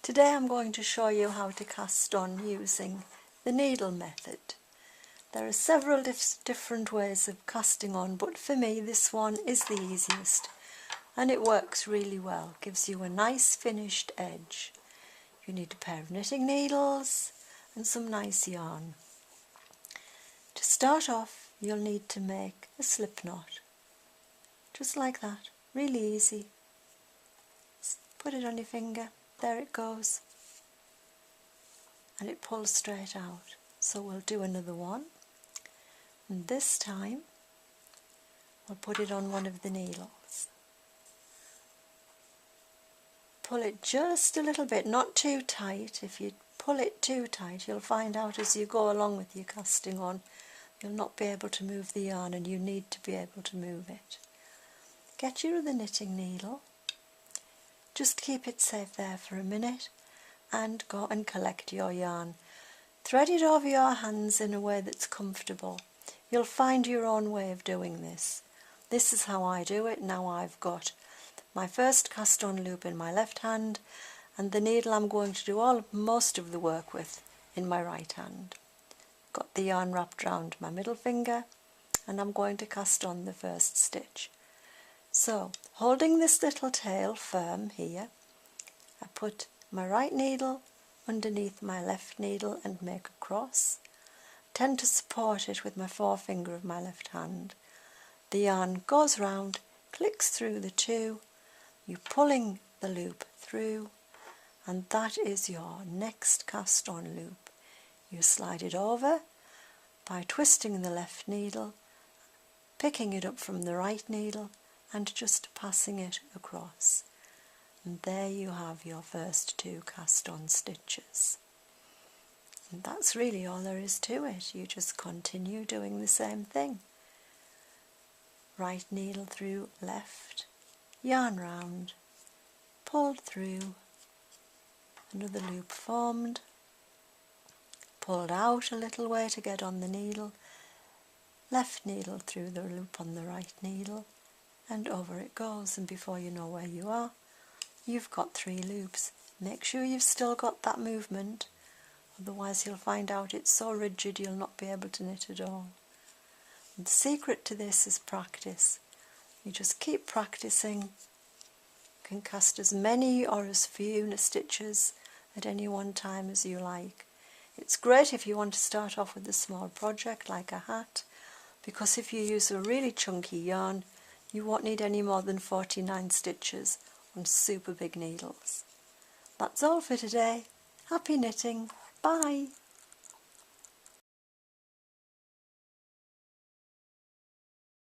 Today I'm going to show you how to cast on using the needle method. There are several different ways of casting on, but for me this one is the easiest and it works really well. Gives you a nice finished edge. You need a pair of knitting needles and some nice yarn. To start off you'll need to make a slip knot. Just like that, really easy. Just put it on your finger. There it goes, and it pulls straight out. So we'll do another one, and this time we'll put it on one of the needles. Pull it just a little bit, not too tight. If you pull it too tight, you'll find out as you go along with your casting on, you'll not be able to move the yarn, and you need to be able to move it. Get your other knitting needle. Just keep it safe there for a minute and go and collect your yarn. Thread it over your hands in a way that's comfortable. You'll find your own way of doing this. This is how I do it. Now I've got my first cast on loop in my left hand and the needle I'm going to do most of the work with in my right hand. Got the yarn wrapped around my middle finger and I'm going to cast on the first stitch. So, holding this little tail firm here, I put my right needle underneath my left needle and make a cross. Tend to support it with my forefinger of my left hand. The yarn goes round, clicks through the two, you're pulling the loop through, and that is your next cast on loop. You slide it over by twisting the left needle, picking it up from the right needle, and just passing it across, and there you have your first two cast on stitches. And that's really all there is to it. You just continue doing the same thing. Right needle through left, yarn round, pulled through, another loop formed, pulled out a little way to get on the needle, left needle through the loop on the right needle, and over it goes, and before you know where you are, you've got 3 loops. Make sure you've still got that movement, otherwise you'll find out it's so rigid you'll not be able to knit at all. And the secret to this is practice. You just keep practicing. You can cast as many or as few stitches at any one time as you like. It's great if you want to start off with a small project like a hat, because if you use a really chunky yarn, you won't need any more than 49 stitches on super big needles. That's all for today. Happy knitting. Bye.